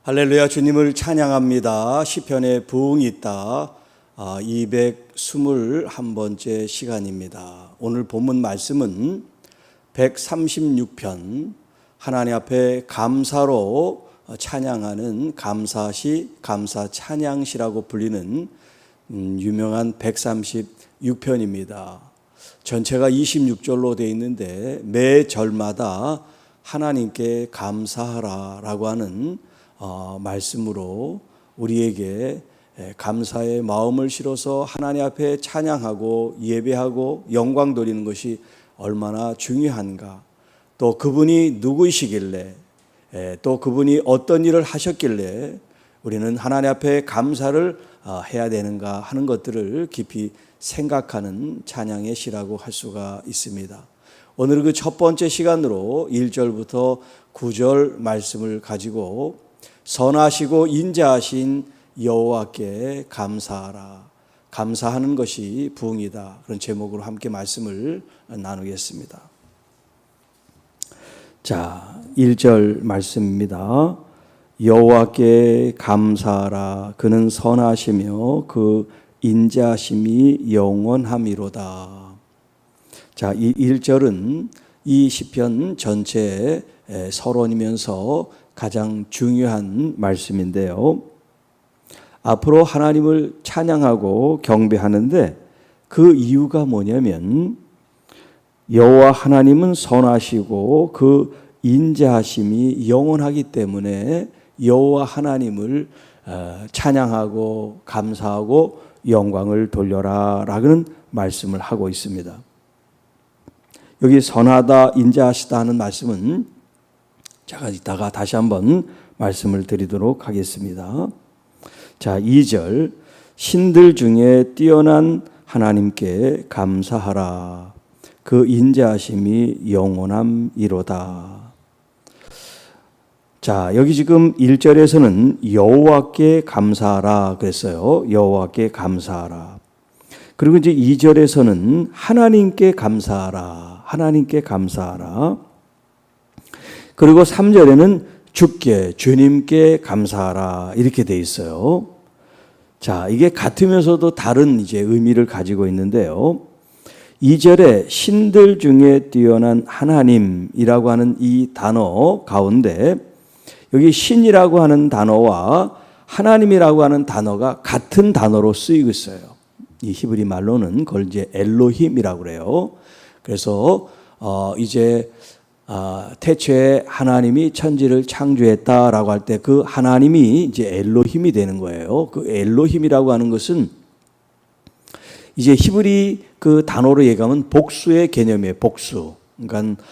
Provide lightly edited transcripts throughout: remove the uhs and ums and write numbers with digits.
할렐루야, 주님을 찬양합니다. 시편에 부흥이 있다. 221번째 시간입니다. 오늘 본문 말씀은 136편 하나님 앞에 감사로 찬양하는 감사시, 감사 찬양시라고 불리는 유명한 136편입니다. 전체가 26절로 되어 있는데 매 절마다 하나님께 감사하라라고 하는 말씀으로 우리에게 감사의 마음을 실어서 하나님 앞에 찬양하고 예배하고 영광 돌리는 것이 얼마나 중요한가, 또 그분이 누구이시길래, 또 그분이 어떤 일을 하셨길래 우리는 하나님 앞에 감사를 해야 되는가 하는 것들을 깊이 생각하는 찬양의 시라고 할 수가 있습니다. 오늘 그 첫 번째 시간으로 1절부터 9절 말씀을 가지고 선하시고 인자하신 여호와께 감사하라, 감사하는 것이 부흥이다, 그런 제목으로 함께 말씀을 나누겠습니다. 자, 1절 말씀입니다. 여호와께 감사하라. 그는 선하시며 그 인자하심이 영원함이로다. 자, 이 1절은 이 시편 전체의 서론이면서 가장 중요한 말씀인데요. 앞으로 하나님을 찬양하고 경배하는데 그 이유가 뭐냐면 여호와 하나님은 선하시고 그 인자하심이 영원하기 때문에 여호와 하나님을 찬양하고 감사하고 영광을 돌려라 라는 말씀을 하고 있습니다. 여기 선하다, 인자하시다 하는 말씀은 제가 이따가 다시 한번 말씀을 드리도록 하겠습니다. 자, 2절 신들 중에 뛰어난 하나님께 감사하라. 그 인자하심이 영원함이로다. 자, 여기 지금 1절에서는 여호와께 감사하라 그랬어요. 여호와께 감사하라. 그리고 이제 2절에서는 하나님께 감사하라. 하나님께 감사하라. 그리고 3절에는 주께, 주님께 감사하라 이렇게 돼 있어요. 자, 이게 같으면서도 다른 이제 의미를 가지고 있는데요. 2절에 신들 중에 뛰어난 하나님이라고 하는 이 단어 가운데 여기 신이라고 하는 단어와 하나님이라고 하는 단어가 같은 단어로 쓰이고 있어요. 이 히브리 말로는 그걸 이제 엘로힘이라고 그래요. 그래서 이제 태초에 하나님이 천지를 창조했다라고 할 때 그 하나님이 이제 엘로힘이 되는 거예요. 그 엘로힘이라고 하는 것은 이제 히브리 그 단어로 얘기하면 복수의 개념이에요. 복수. 그러니까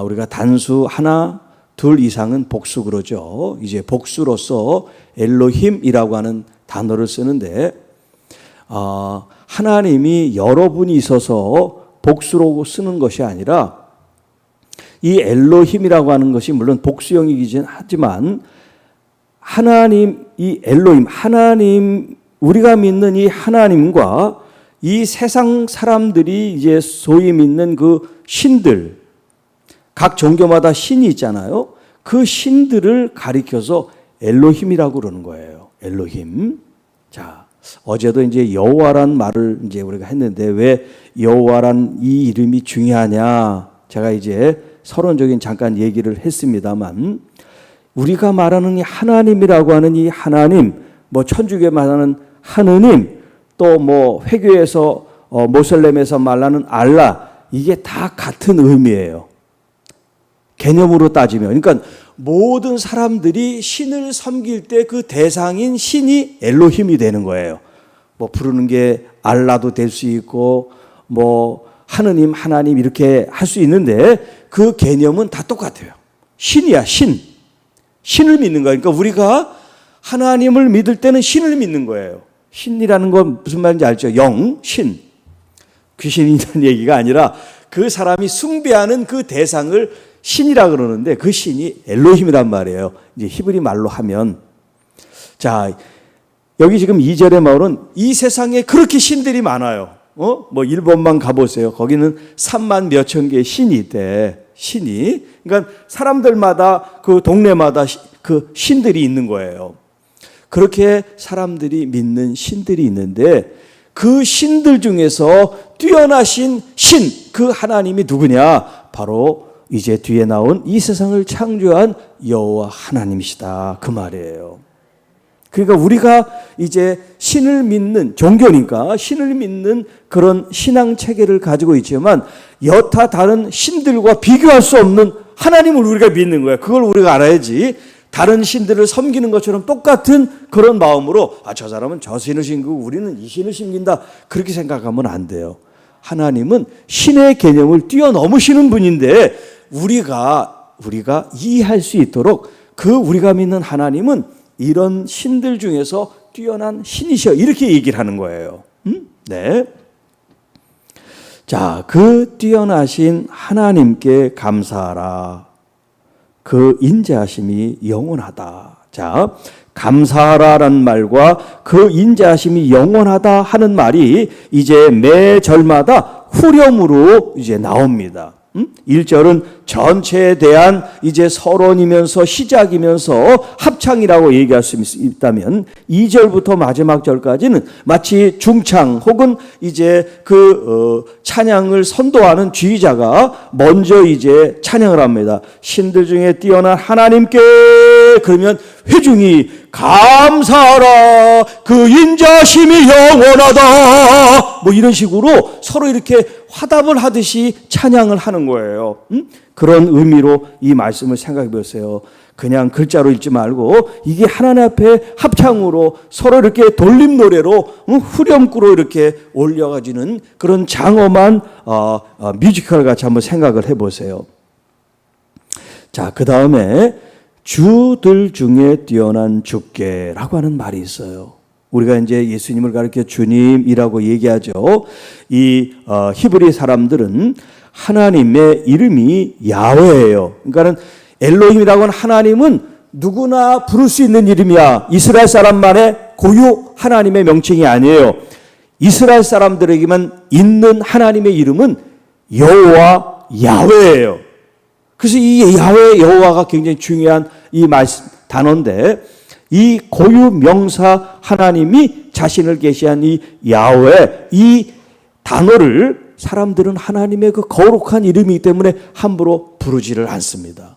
우리가 단수 하나, 둘 이상은 복수 그러죠. 이제 복수로서 엘로힘이라고 하는 단어를 쓰는데 하나님이 여러분이 있어서 복수로 쓰는 것이 아니라 이 엘로힘이라고 하는 것이 물론 복수형이긴 하지만 하나님, 이 엘로힘, 하나님, 우리가 믿는 이 하나님과 이 세상 사람들이 이제 소위 믿는 그 신들, 각 종교마다 신이 있잖아요. 그 신들을 가리켜서 엘로힘이라고 그러는 거예요. 엘로힘. 자, 어제도 이제 여호와란 말을 이제 우리가 했는데 왜 여호와란 이 이름이 중요하냐? 제가 이제 서론적인 잠깐 얘기를 했습니다만 우리가 말하는 이 하나님이라고 하는 이 하나님, 뭐 천주교에 말하는 하느님, 또 뭐 회교에서 모슬렘에서 말하는 알라, 이게 다 같은 의미예요. 개념으로 따지면. 그러니까 모든 사람들이 신을 섬길 때 그 대상인 신이 엘로힘이 되는 거예요. 뭐 부르는 게 알라도 될 수 있고 뭐 하느님, 하나님 이렇게 할 수 있는데 그 개념은 다 똑같아요. 신이야, 신. 신을 믿는 거예요. 그러니까 우리가 하나님을 믿을 때는 신을 믿는 거예요. 신이라는 건 무슨 말인지 알죠? 영, 신. 귀신이라는 얘기가 아니라 그 사람이 숭배하는 그 대상을 신이라 그러는데 그 신이 엘로힘이란 말이에요. 이제 히브리 말로 하면. 자, 여기 지금 2절의 말은 이 세상에 그렇게 신들이 많아요. 뭐 일본만 가보세요. 거기는 3만 몇천 개의 신이 있대. 신이. 그러니까 사람들마다 그 동네마다 그 신들이 있는 거예요. 그렇게 사람들이 믿는 신들이 있는데 그 신들 중에서 뛰어나신 신, 그 하나님이 누구냐? 바로 이제 뒤에 나온 이 세상을 창조한 여호와 하나님이시다, 그 말이에요. 그러니까 우리가 이제 신을 믿는 종교니까 신을 믿는 그런 신앙 체계를 가지고 있지만 여타 다른 신들과 비교할 수 없는 하나님을 우리가 믿는 거예요. 그걸 우리가 알아야지 다른 신들을 섬기는 것처럼 똑같은 그런 마음으로 저 사람은 저 신을 섬기고 우리는 이 신을 섬긴다, 그렇게 생각하면 안 돼요. 하나님은 신의 개념을 뛰어넘으시는 분인데 우리가 이해할 수 있도록 그 우리가 믿는 하나님은 이런 신들 중에서 뛰어난 신이셔, 이렇게 얘기를 하는 거예요. 네. 자, 그 뛰어나신 하나님께 감사하라. 그 인자하심이 영원하다. 자, 감사하라라는 말과 그 인자하심이 영원하다 하는 말이 이제 매 절마다 후렴으로 이제 나옵니다. 1절은 전체에 대한 이제 서론이면서 시작이면서 합창이라고 얘기할 수 있다면 2절부터 마지막 절까지는 마치 중창 혹은 이제 찬양을 선도하는 지휘자가 먼저 이제 찬양을 합니다. 신들 중에 뛰어난 하나님께, 그러면 회중이 감사하라 그 인자심이 영원하다, 뭐 이런 식으로 서로 이렇게 화답을 하듯이 찬양을 하는 거예요. 그런 의미로 이 말씀을 생각해 보세요. 그냥 글자로 읽지 말고 이게 하나님 앞에 합창으로 서로 이렇게 돌림 노래로 후렴구로 이렇게 올려가지는 그런 장엄한 뮤지컬 같이 한번 생각을 해보세요. 자, 그 다음에 주들 중에 뛰어난 주께라고 하는 말이 있어요. 우리가 이제 예수님을 가리켜 주님이라고 얘기하죠. 이 히브리 사람들은 하나님의 이름이 야훼예요. 그러니까는 엘로힘이라고 하는 하나님은 누구나 부를 수 있는 이름이야. 이스라엘 사람만의 고유 하나님의 명칭이 아니에요. 이스라엘 사람들에게만 있는 하나님의 이름은 여호와 야훼예요. 그래서 이 야훼 여호와가 굉장히 중요한 이 말씀 단어인데, 이 고유 명사 하나님이 자신을 계시한 이 야훼, 이 단어를 사람들은 하나님의 그 거룩한 이름이기 때문에 함부로 부르지를 않습니다.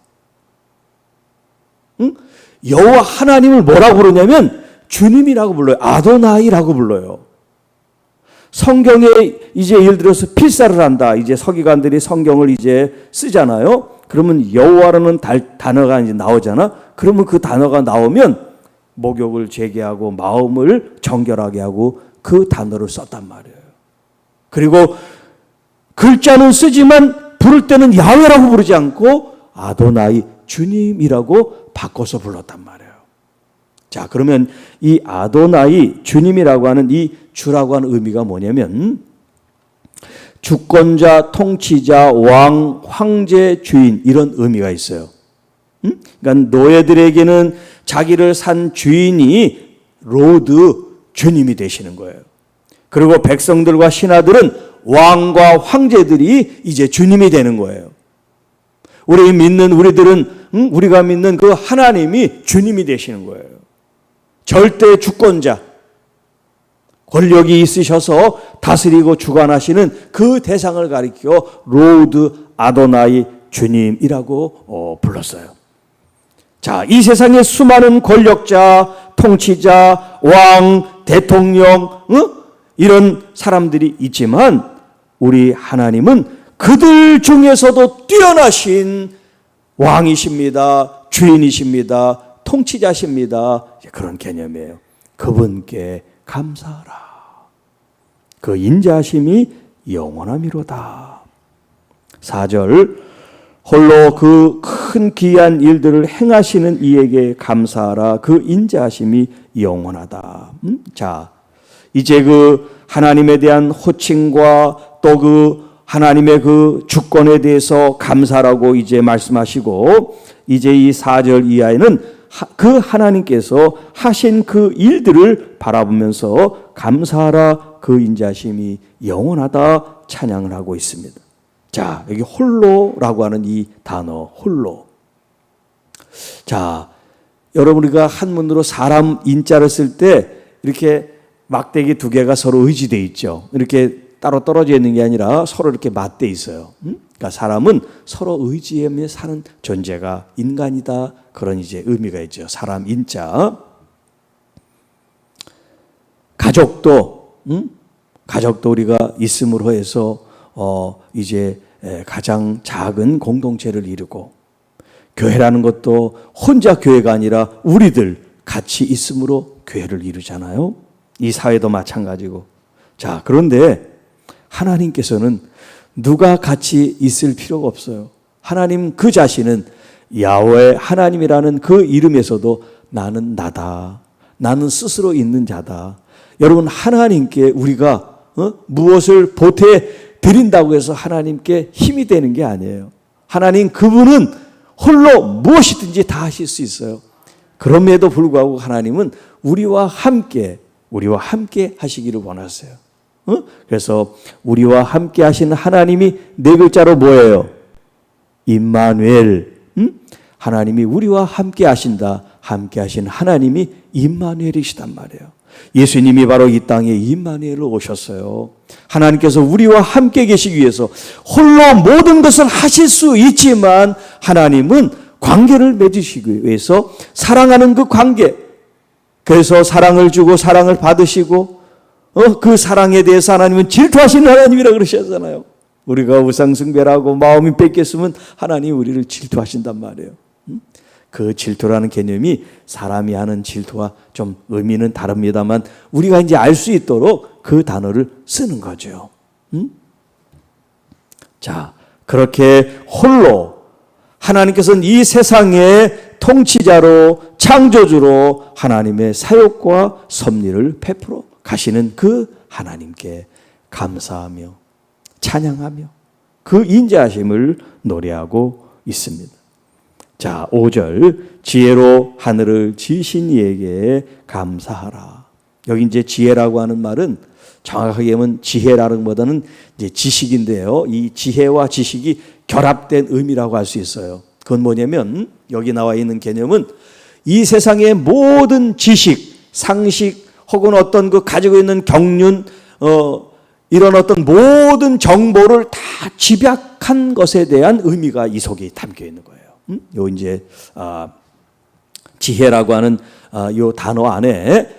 여호와 하나님을 뭐라고 부르냐면 주님이라고 불러요. 아도나이라고 불러요. 성경에 이제 예를 들어서 필사를 한다. 이제 서기관들이 성경을 이제 쓰잖아요. 그러면 여호와라는 단어가 이제 나오잖아. 그러면 그 단어가 나오면 목욕을 재개하고 마음을 정결하게 하고 그 단어를 썼단 말이에요. 그리고 글자는 쓰지만 부를 때는 야훼라고 부르지 않고 아도나이, 주님이라고 바꿔서 불렀단 말이에요. 자, 그러면 이 아도나이, 주님이라고 하는 이 주라고 하는 의미가 뭐냐면 주권자, 통치자, 왕, 황제, 주인, 이런 의미가 있어요. 그러니까 노예들에게는 자기를 산 주인이 로드, 주님이 되시는 거예요. 그리고 백성들과 신하들은 왕과 황제들이 이제 주님이 되는 거예요. 우리가 믿는 그 하나님이 주님이 되시는 거예요. 절대 주권자, 권력이 있으셔서 다스리고 주관하시는 그 대상을 가리켜 로드 아도나이 주님이라고 불렀어요. 자, 이 세상에 수많은 권력자, 통치자, 왕, 대통령, 이런 사람들이 있지만 우리 하나님은 그들 중에서도 뛰어나신 왕이십니다. 주인이십니다. 통치자십니다. 그런 개념이에요. 그분께 감사하라. 그 인자하심이 영원함이로다. 4절, 홀로 그 큰 기이한 일들을 행하시는 이에게 감사하라. 그 인자하심이 영원하다. 자, 이제 그 하나님에 대한 호칭과 또 그 하나님의 그 주권에 대해서 감사라고 이제 말씀하시고, 이제 이 4절 이하에는 그 하나님께서 하신 그 일들을 바라보면서 감사하라, 그 인자심이 영원하다 찬양을 하고 있습니다. 자, 여기 홀로라고 하는 이 단어, 홀로. 자, 여러분 우리가 한문으로 사람 인자를 쓸 때 이렇게 막대기 두 개가 서로 의지돼 있죠. 이렇게 따로 떨어져 있는 게 아니라 서로 이렇게 맞대 있어요. 그러니까 사람은 서로 의지하며 사는 존재가 인간이다. 그런 이제 의미가 있죠. 사람 인자. 가족도 우리가 있음으로 해서 이제 가장 작은 공동체를 이루고, 교회라는 것도 혼자 교회가 아니라 우리들 같이 있음으로 교회를 이루잖아요. 이 사회도 마찬가지고. 자, 그런데 하나님께서는 누가 같이 있을 필요가 없어요. 하나님 그 자신은 야훼 하나님이라는 그 이름에서도 나는 나다. 나는 스스로 있는 자다. 여러분, 하나님께 우리가 무엇을 보태 드린다고 해서 하나님께 힘이 되는 게 아니에요. 하나님 그분은 홀로 무엇이든지 다 하실 수 있어요. 그럼에도 불구하고 하나님은 우리와 함께 하시기를 원하세요. 그래서 우리와 함께 하시는 하나님이 네 글자로 뭐예요? 임마누엘. 하나님이 우리와 함께 하신다. 함께 하신 하나님이 임마누엘이시단 말이에요. 예수님이 바로 이 땅에 임마누엘로 오셨어요. 하나님께서 우리와 함께 계시기 위해서 홀로 모든 것을 하실 수 있지만 하나님은 관계를 맺으시기 위해서 사랑하는 그 관계, 그래서 사랑을 주고 사랑을 받으시고 그 사랑에 대해서 하나님은 질투하시는 하나님이라고 그러셨잖아요. 우리가 우상숭배라고 마음이 뺏겼으면 하나님이 우리를 질투하신단 말이에요. 그 질투라는 개념이 사람이 하는 질투와 좀 의미는 다릅니다만 우리가 이제 알 수 있도록 그 단어를 쓰는 거죠. 자, 그렇게 홀로 하나님께서는 이 세상의 통치자로 창조주로 하나님의 사역과 섭리를 베풀어 가시는 그 하나님께 감사하며 찬양하며 그 인자하심을 노래하고 있습니다. 자, 5절 지혜로 하늘을 지으신 이에게 감사하라. 여기 이제 지혜라고 하는 말은 정확하게 하면 지혜라는 것보다는 이제 지식인데요. 이 지혜와 지식이 결합된 의미라고 할 수 있어요. 그건 뭐냐면 여기 나와 있는 개념은 이 세상의 모든 지식, 상식 혹은 어떤 그 가지고 있는 경륜, 이런 어떤 모든 정보를 다 집약한 것에 대한 의미가 이 속에 담겨 있는 거예요. 요 이제 지혜라고 하는 요 단어 안에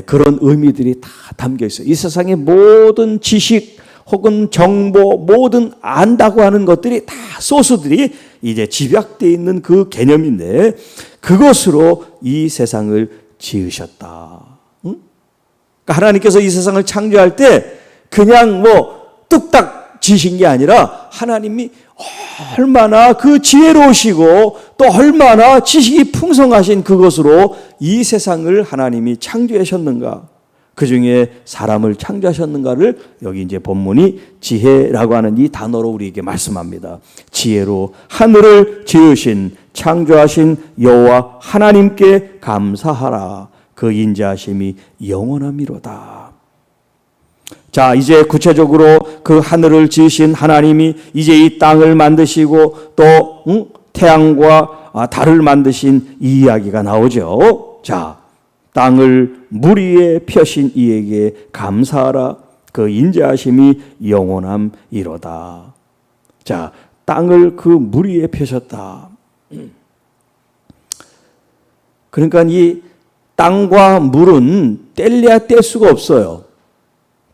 그런 의미들이 다 담겨 있어요. 이 세상의 모든 지식 혹은 정보, 모든 안다고 하는 것들이 다 소스들이 이제 집약되어 있는 그 개념인데 그것으로 이 세상을 지으셨다. 그러니까 하나님께서 이 세상을 창조할 때 그냥 뭐 뚝딱 지으신 게 아니라 하나님이 얼마나 그 지혜로우시고 또 얼마나 지식이 풍성하신 그것으로 이 세상을 하나님이 창조하셨는가, 그 중에 사람을 창조하셨는가를 여기 이제 본문이 지혜라고 하는 이 단어로 우리에게 말씀합니다. 지혜로 하늘을 지으신 창조하신 여호와 하나님께 감사하라. 그 인자하심이 영원함이로다. 자, 이제 구체적으로 그 하늘을 지으신 하나님이 이제 이 땅을 만드시고 또 태양과 달을 만드신 이 이야기가 나오죠. 자, 땅을 물 위에 펴신 이에게 감사하라. 그 인자하심이 영원함이로다. 자, 땅을 그 물 위에 펴셨다. 그러니까 이 땅과 물은 뗄래야 뗄 수가 없어요.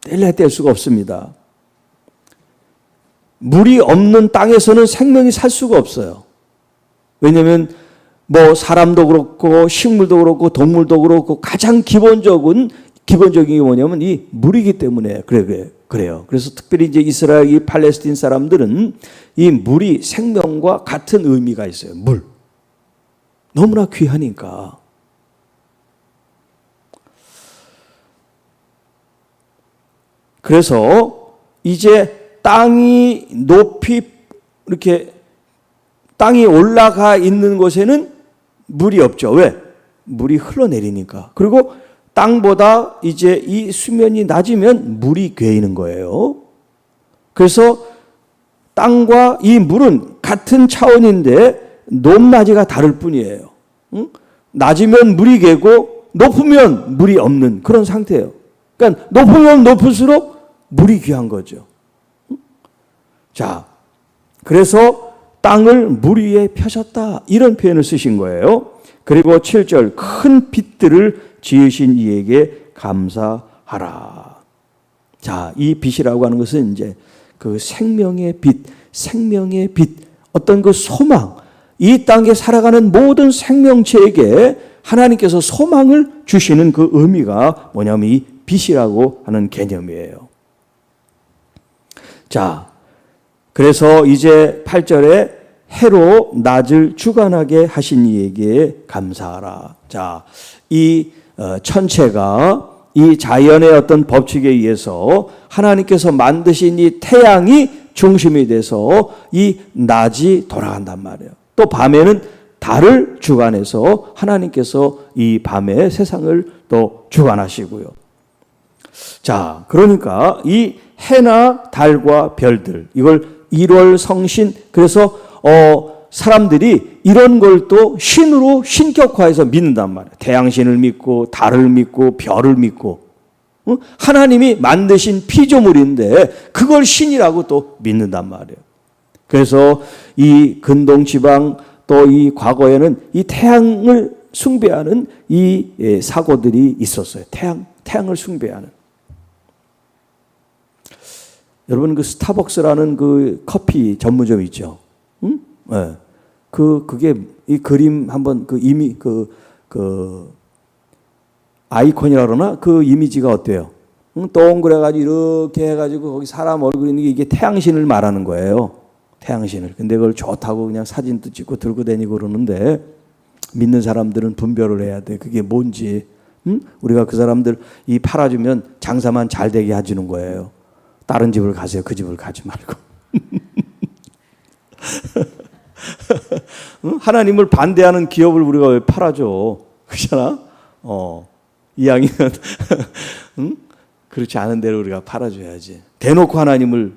뗄래야 뗄 수가 없습니다. 물이 없는 땅에서는 생명이 살 수가 없어요. 왜냐하면 뭐 사람도 그렇고 식물도 그렇고 동물도 그렇고 가장 기본적인 게 뭐냐면 이 물이기 때문에 그래요. 그래서 특별히 이제 이스라엘, 이 팔레스틴 사람들은 이 물이 생명과 같은 의미가 있어요. 물. 너무나 귀하니까. 그래서 이제 땅이 높이 이렇게 땅이 올라가 있는 곳에는 물이 없죠. 왜? 물이 흘러내리니까. 그리고 땅보다 이제 이 수면이 낮으면 물이 괴이는 거예요. 그래서 땅과 이 물은 같은 차원인데 높낮이가 다를 뿐이에요. 낮으면 물이 개고 높으면 물이 없는 그런 상태예요. 그러니까 높으면 높을수록 물이 귀한 거죠. 자, 그래서 땅을 물 위에 펴셨다 이런 표현을 쓰신 거예요. 그리고 7절 큰 빛들을 지으신 이에게 감사하라. 자, 이 빛이라고 하는 것은 이제 그 생명의 빛, 어떤 그 소망, 이 땅에 살아가는 모든 생명체에게 하나님께서 소망을 주시는 그 의미가 뭐냐면 이 빛이라고 하는 개념이에요. 자, 그래서 이제 8절에 해로 낮을 주관하게 하신 이에게 감사하라. 자, 이 천체가 이 자연의 어떤 법칙에 의해서 하나님께서 만드신 이 태양이 중심이 돼서 이 낮이 돌아간단 말이에요. 또 밤에는 달을 주관해서 하나님께서 이 밤에 세상을 또 주관하시고요. 자, 그러니까 이 해나 달과 별들, 이걸 일월 성신, 그래서 사람들이 이런 걸 또 신으로 신격화해서 믿는단 말이에요. 태양신을 믿고 달을 믿고 별을 믿고 하나님이 만드신 피조물인데 그걸 신이라고 또 믿는단 말이에요. 그래서 이 근동 지방 또 이 과거에는 이 태양을 숭배하는 이 사고들이 있었어요. 태양을 숭배하는. 여러분 그 스타벅스라는 그 커피 전문점 있죠. 응? 네. 그게 이 그림 한번 그 이미 그 아이콘이라 그러나 그 이미지가 어때요? 동그래가지고 이렇게 해가지고 거기 사람 얼굴이 있는 게 이게 태양신을 말하는 거예요. 태양신을. 근데 그걸 좋다고 그냥 사진도 찍고 들고 다니고 그러는데 믿는 사람들은 분별을 해야 돼. 그게 뭔지. 응? 우리가 그 사람들 이 팔아주면 장사만 잘 되게 해주는 거예요. 다른 집을 가세요. 그 집을 가지 말고. 하나님을 반대하는 기업을 우리가 왜 팔아줘? 그렇잖아? 이왕이면 그렇지 않은 대로 우리가 팔아줘야지. 대놓고 하나님을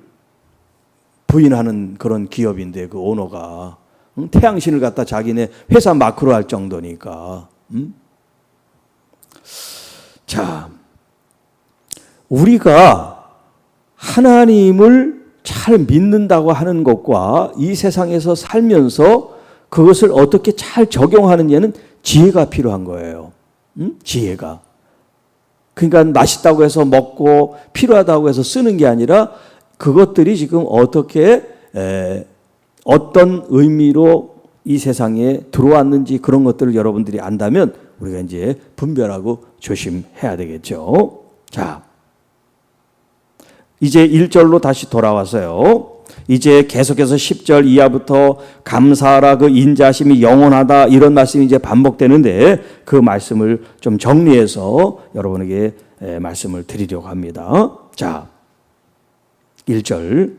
부인하는 그런 기업인데 그 오너가 태양신을 갖다 자기네 회사 마크로 할 정도니까. 자, 우리가 하나님을 잘 믿는다고 하는 것과 이 세상에서 살면서 그것을 어떻게 잘 적용하느냐는 지혜가 필요한 거예요. 지혜가. 그러니까 맛있다고 해서 먹고 필요하다고 해서 쓰는 게 아니라 그것들이 지금 어떻게 어떤 의미로 이 세상에 들어왔는지 그런 것들을 여러분들이 안다면 우리가 이제 분별하고 조심해야 되겠죠. 자, 이제 1절로 다시 돌아와서요. 이제 계속해서 10절 이하부터 감사하라 그 인자심이 영원하다 이런 말씀이 이제 반복되는데 그 말씀을 좀 정리해서 여러분에게 말씀을 드리려고 합니다. 자, 1절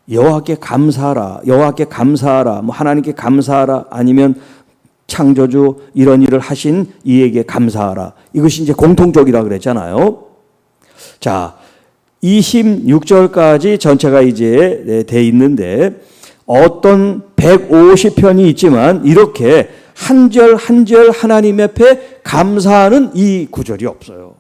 여호와께 감사하라. 여호와께 감사하라. 뭐 하나님께 감사하라. 아니면 창조주 이런 일을 하신 이에게 감사하라. 이것이 이제 공통적이라고 그랬잖아요. 자, 26절까지 전체가 이제 돼 있는데 어떤 150편이 있지만 이렇게 한 절 한 절 하나님 앞에 감사하는 이 구절이 없어요.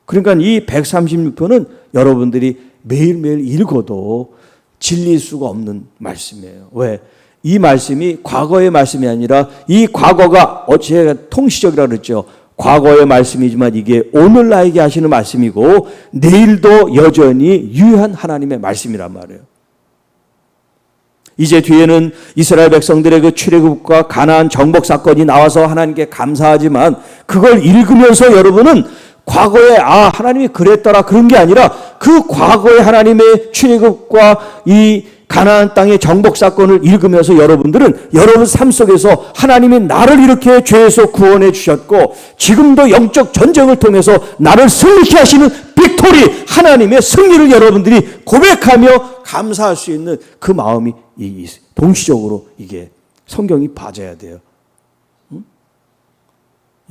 그러니까 이 136편은 여러분들이 매일매일 읽어도 질릴 수가 없는 말씀이에요. 왜? 이 말씀이 과거의 말씀이 아니라 이 과거가 제가 통시적이라고 그랬죠. 과거의 말씀이지만 이게 오늘 나에게 하시는 말씀이고 내일도 여전히 유효한 하나님의 말씀이란 말이에요. 이제 뒤에는 이스라엘 백성들의 그 출애굽과 가나안 정복 사건이 나와서 하나님께 감사하지만 그걸 읽으면서 여러분은 과거에 하나님이 그랬더라 그런 게 아니라 그 과거의 하나님의 출애굽과 이 가나안 땅의 정복 사건을 읽으면서 여러분들은 여러분 삶 속에서 하나님이 나를 이렇게 죄에서 구원해 주셨고 지금도 영적 전쟁을 통해서 나를 승리케 하시는 빅토리 하나님의 승리를 여러분들이 고백하며 감사할 수 있는 그 마음이 동시적으로 이게 성경이 빠져야 돼요.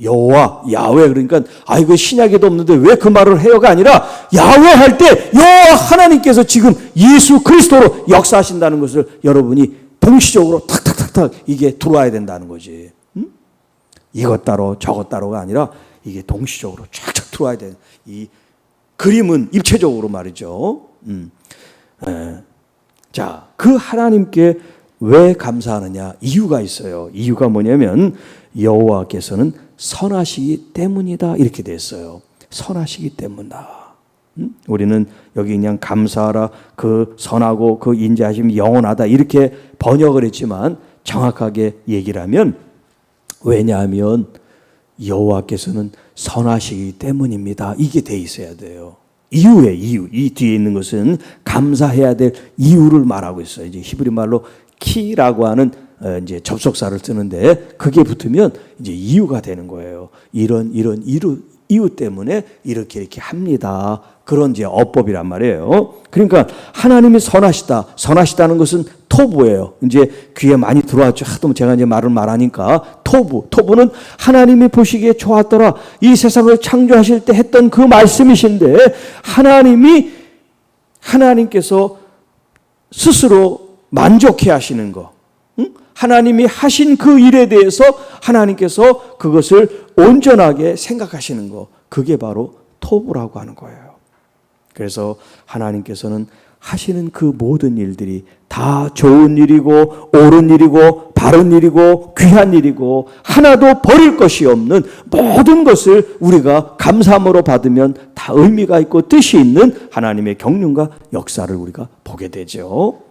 여호와, 야훼 그러니까 이거 신약에도 없는데 왜 그 말을 해요가 아니라 야훼 할 때 여호와 하나님께서 지금 예수 그리스도로 역사하신다는 것을 여러분이 동시적으로 탁탁탁탁 이게 들어와야 된다는 거지. 이것 따로 저것 따로가 아니라 이게 동시적으로 쫙쫙 들어와야 되는 이 그림은 입체적으로 말이죠. 자, 그 하나님께 왜 감사하느냐? 이유가 있어요. 이유가 뭐냐면 여호와께서는 선하시기 때문이다 이렇게 됐어요. 선하시기 때문이다. 우리는 여기 그냥 감사하라, 그 선하고 그 인자하심이 영원하다 이렇게 번역을 했지만 정확하게 얘기를 하면 왜냐하면 여호와께서는 선하시기 때문입니다. 이게 돼 있어야 돼요. 이유의 이유. 이 뒤에 있는 것은 감사해야 될 이유를 말하고 있어요. 이제 히브리 말로 키라고 하는 이제 접속사를 쓰는데 그게 붙으면 이제 이유가 되는 거예요. 이런 이유 때문에 이렇게 합니다. 그런 이제 어법이란 말이에요. 그러니까 하나님이 선하시다. 선하시다는 것은 토부예요. 이제 귀에 많이 들어왔죠. 하도 제가 이제 말을 말하니까 토부는 하나님이 보시기에 좋았더라. 이 세상을 창조하실 때 했던 그 말씀이신데 하나님께서 스스로 만족해 하시는 거. 하나님이 하신 그 일에 대해서 하나님께서 그것을 온전하게 생각하시는 거. 그게 바로 토부라고 하는 거예요. 그래서 하나님께서는 하시는 그 모든 일들이 다 좋은 일이고 옳은 일이고 바른 일이고 귀한 일이고 하나도 버릴 것이 없는 모든 것을 우리가 감사함으로 받으면 다 의미가 있고 뜻이 있는 하나님의 경륜과 역사를 우리가 보게 되죠.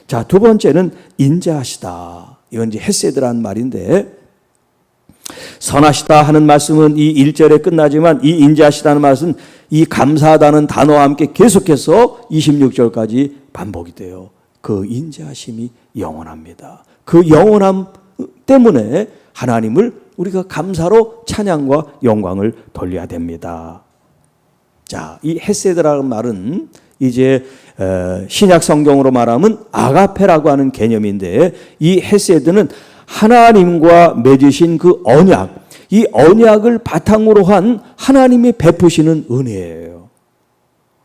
자, 두 번째는 인자하시다. 이건 이제 헤세드라는 말인데 선하시다 하는 말씀은 이 1절에 끝나지만 이 인자하시다는 말씀은 이 감사하다는 단어와 함께 계속해서 26절까지 반복이 돼요. 그 인자하심이 영원합니다. 그 영원함 때문에 하나님을 우리가 감사로 찬양과 영광을 돌려야 됩니다. 자, 이 헤세드라는 말은 이제 신약 성경으로 말하면 아가페라고 하는 개념인데 이 헤세드는 하나님과 맺으신 그 언약, 이 언약을 바탕으로 한 하나님이 베푸시는 은혜예요.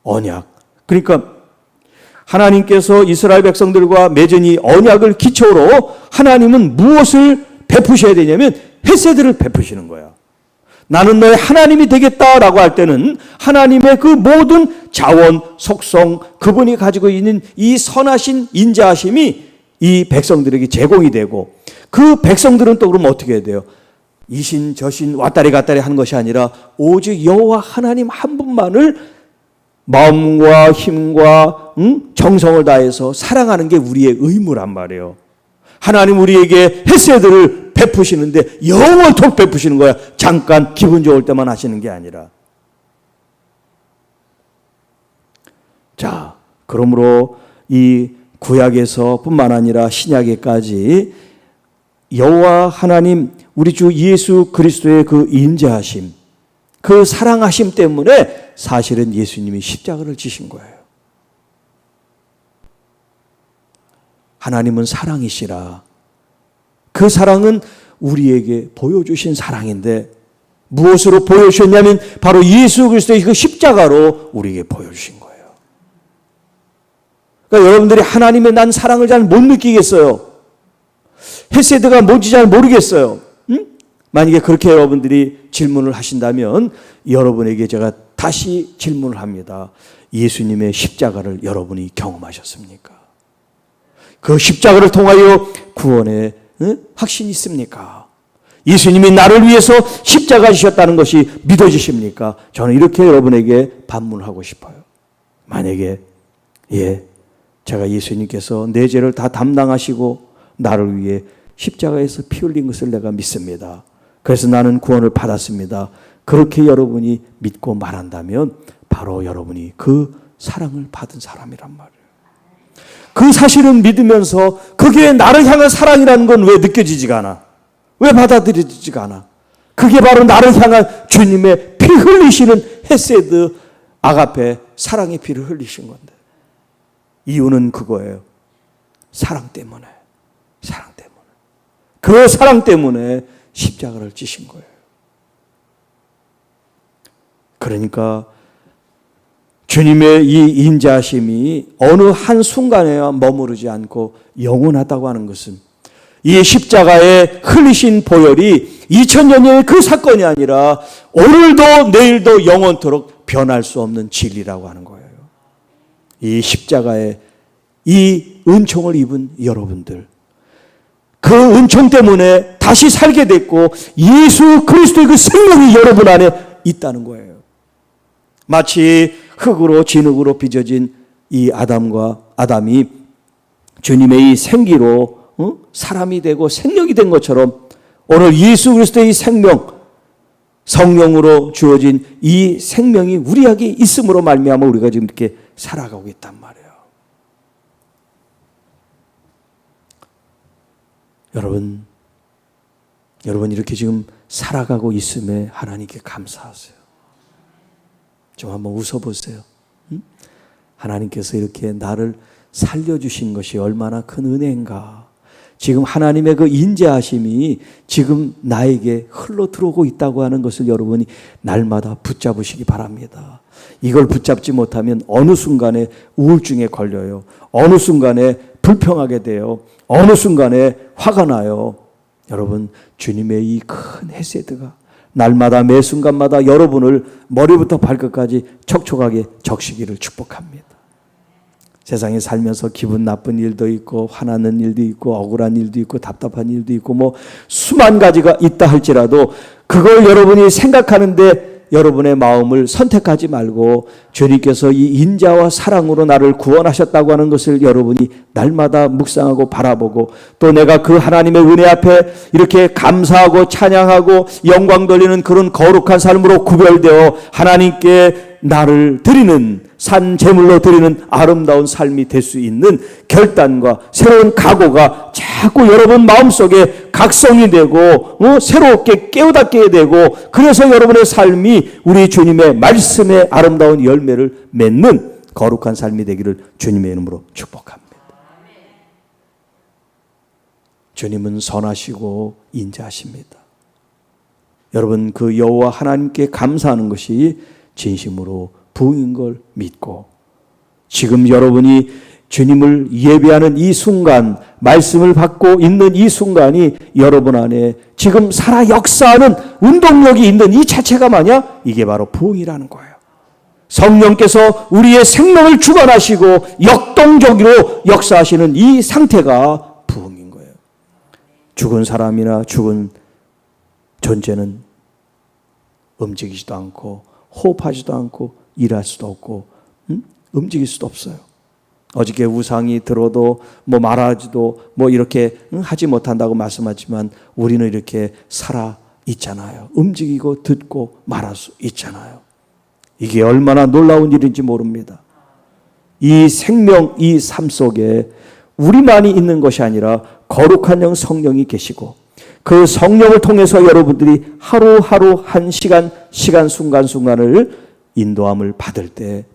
언약. 그러니까 하나님께서 이스라엘 백성들과 맺은 이 언약을 기초로 하나님은 무엇을 베푸셔야 되냐면 헤세드를 베푸시는 거야. 나는 너의 하나님이 되겠다라고 할 때는 하나님의 그 모든 자원, 속성, 그분이 가지고 있는 이 선하신 인자하심이 이 백성들에게 제공이 되고 그 백성들은 또 그러면 어떻게 해야 돼요? 이신 저신 왔다리 갔다리 하는 것이 아니라 오직 여호와 하나님 한 분만을 마음과 힘과 정성을 다해서 사랑하는 게 우리의 의무란 말이에요. 하나님 우리에게 헤세드를 베푸시는데 영원토록 베푸시는 거야. 잠깐 기분 좋을 때만 하시는 게 아니라. 자, 그러므로 이 구약에서 뿐만 아니라 신약에까지 여호와 하나님 우리 주 예수 그리스도의 그 인자하심, 그 사랑하심 때문에 사실은 예수님이 십자가를 지신 거예요. 하나님은 사랑이시라. 그 사랑은 우리에게 보여주신 사랑인데 무엇으로 보여주셨냐면 바로 예수 그리스도의 그 십자가로 우리에게 보여주신 거예요. 그러니까 여러분들이 하나님의 난 사랑을 잘 못 느끼겠어요. 헤세드가 뭔지 잘 모르겠어요. 만약에 그렇게 여러분들이 질문을 하신다면 여러분에게 제가 다시 질문을 합니다. 예수님의 십자가를 여러분이 경험하셨습니까? 그 십자가를 통하여 구원의 확신이 있습니까? 예수님이 나를 위해서 십자가 지셨다는 것이 믿어지십니까? 저는 이렇게 여러분에게 반문하고 싶어요. 만약에 제가 예수님께서 내 죄를 다 담당하시고 나를 위해 십자가에서 피 흘린 것을 내가 믿습니다. 그래서 나는 구원을 받았습니다. 그렇게 여러분이 믿고 말한다면 바로 여러분이 그 사랑을 받은 사람이란 말이에요. 그 사실을 믿으면서 그게 나를 향한 사랑이라는 건 왜 느껴지지가 않아? 왜 받아들여지지가 않아? 그게 바로 나를 향한 주님의 피 흘리시는 헤세드 아가페 사랑의 피를 흘리신 건데 이유는 그거예요. 사랑 때문에. 사랑 때문에. 그 사랑 때문에 십자가를 지신 거예요. 그러니까 주님의 이 인자하심이 어느 한순간에만 머무르지 않고 영원하다고 하는 것은 이 십자가에 흘리신 보혈이 2000년 전의 그 사건이 아니라 오늘도 내일도 영원토록 변할 수 없는 진리라고 하는 거예요. 이 십자가의 이 은총을 입은 여러분들, 그 은총 때문에 다시 살게 됐고 예수 그리스도의 그 생명이 여러분 안에 있다는 거예요. 마치 흙으로 진흙으로 빚어진 이 아담이 주님의 이 생기로 사람이 되고 생명이 된 것처럼 오늘 예수 그리스도의 이 생명, 성령으로 주어진 이 생명이 우리에게 있음으로 말미암아 우리가 지금 이렇게 살아가고 있단 말이에요. 여러분 이렇게 지금 살아가고 있음에 하나님께 감사하세요. 좀 한번 웃어보세요. 하나님께서 이렇게 나를 살려주신 것이 얼마나 큰 은혜인가. 지금 하나님의 그 인자하심이 지금 나에게 흘러 들어오고 있다고 하는 것을 여러분이 날마다 붙잡으시기 바랍니다. 이걸 붙잡지 못하면 어느 순간에 우울증에 걸려요. 어느 순간에 불평하게 돼요. 어느 순간에 화가 나요. 여러분, 주님의 이 큰 헤세드가 날마다 매 순간마다 여러분을 머리부터 발끝까지 촉촉하게 적시기를 축복합니다. 세상에 살면서 기분 나쁜 일도 있고 화나는 일도 있고 억울한 일도 있고 답답한 일도 있고 뭐 수만 가지가 있다 할지라도 그걸 여러분이 생각하는데 여러분의 마음을 선택하지 말고 주님께서 이 인자와 사랑으로 나를 구원하셨다고 하는 것을 여러분이 날마다 묵상하고 바라보고 또 내가 그 하나님의 은혜 앞에 이렇게 감사하고 찬양하고 영광 돌리는 그런 거룩한 삶으로 구별되어 하나님께 나를 드리는 산 제물로 드리는 아름다운 삶이 될 수 있는 결단과 새로운 각오가 자꾸 여러분 마음속에 각성이 되고 새롭게 깨우닫게 되고 그래서 여러분의 삶이 우리 주님의 말씀의 아름다운 열매를 맺는 거룩한 삶이 되기를 주님의 이름으로 축복합니다. 주님은 선하시고 인자하십니다. 여러분 그 여호와 하나님께 감사하는 것이 진심으로 부흥인 걸 믿고 지금 여러분이 주님을 예배하는 이 순간 말씀을 받고 있는 이 순간이 여러분 안에 지금 살아 역사하는 운동력이 있는 이 자체가 뭐냐? 이게 바로 부흥이라는 거예요. 성령께서 우리의 생명을 주관하시고 역동적으로 역사하시는 이 상태가 부흥인 거예요. 죽은 사람이나 죽은 존재는 움직이지도 않고 호흡하지도 않고 일할 수도 없고 움직일 수도 없어요. 어저께 우상이 들어도 뭐 말하지도 뭐 이렇게 하지 못한다고 말씀하지만 우리는 이렇게 살아 있잖아요. 움직이고 듣고 말할 수 있잖아요. 이게 얼마나 놀라운 일인지 모릅니다. 이 생명, 이 삶 속에 우리만이 있는 것이 아니라 거룩한 영 성령이 계시고 그 성령을 통해서 여러분들이 하루하루 한 시간 순간순간을 인도함을 받을 때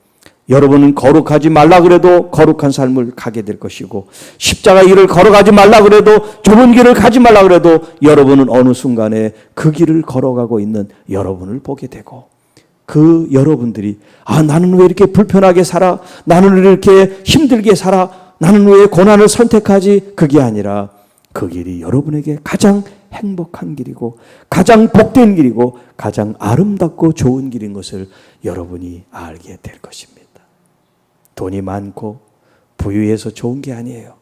여러분은 거룩하지 말라 그래도 거룩한 삶을 가게 될 것이고 십자가 길을 걸어가지 말라 그래도 좁은 길을 가지 말라 그래도 여러분은 어느 순간에 그 길을 걸어가고 있는 여러분을 보게 되고 그 여러분들이 나는 왜 이렇게 불편하게 살아? 나는 왜 이렇게 힘들게 살아? 나는 왜 고난을 선택하지? 그게 아니라 그 길이 여러분에게 가장 행복한 길이고 가장 복된 길이고 가장 아름답고 좋은 길인 것을 여러분이 알게 될 것입니다. 돈이 많고 부유해서 좋은 게 아니에요.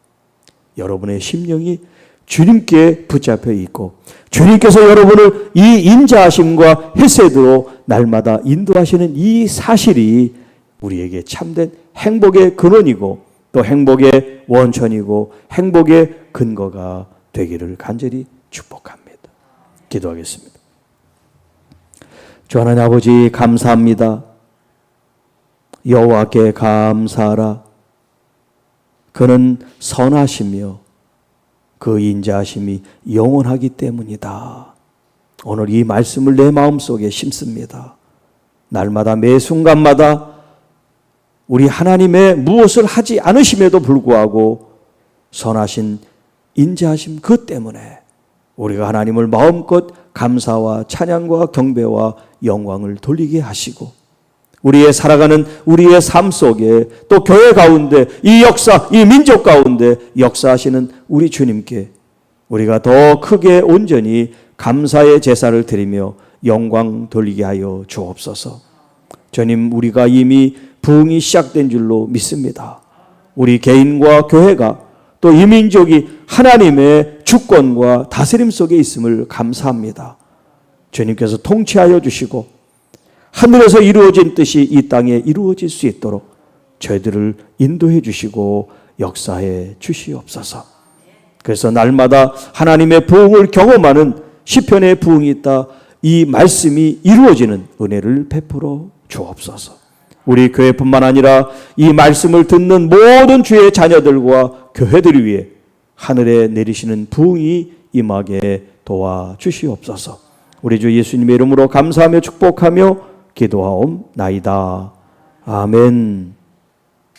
여러분의 심령이 주님께 붙잡혀 있고 주님께서 여러분을 이 인자하심과 헤세드로 날마다 인도하시는 이 사실이 우리에게 참된 행복의 근원이고 또 행복의 원천이고 행복의 근거가 되기를 간절히 축복합니다. 기도하겠습니다. 주 하나님 아버지 감사합니다. 여호와께 감사하라. 그는 선하시며 그 인자하심이 영원하기 때문이다. 오늘 이 말씀을 내 마음속에 심습니다. 날마다 매 순간마다 우리 하나님의 무엇을 하지 않으심에도 불구하고 선하신 인자하심 그 때문에 우리가 하나님을 마음껏 감사와 찬양과 경배와 영광을 돌리게 하시고 우리의 살아가는 우리의 삶 속에 또 교회 가운데 이 역사, 이 민족 가운데 역사하시는 우리 주님께 우리가 더 크게 온전히 감사의 제사를 드리며 영광 돌리게 하여 주옵소서. 주님, 우리가 이미 부흥이 시작된 줄로 믿습니다. 우리 개인과 교회가 또 이 민족이 하나님의 주권과 다스림 속에 있음을 감사합니다. 주님께서 통치하여 주시고 하늘에서 이루어진 뜻이 이 땅에 이루어질 수 있도록 저희들을 인도해 주시고 역사해 주시옵소서. 그래서 날마다 하나님의 부흥을 경험하는 시편의 부흥이 있다, 이 말씀이 이루어지는 은혜를 베풀어 주옵소서. 우리 교회뿐만 아니라 이 말씀을 듣는 모든 주의 자녀들과 교회들을 위해 하늘에 내리시는 부흥이 임하게 도와주시옵소서. 우리 주 예수님의 이름으로 감사하며 축복하며 기도하옵나이다. 아멘.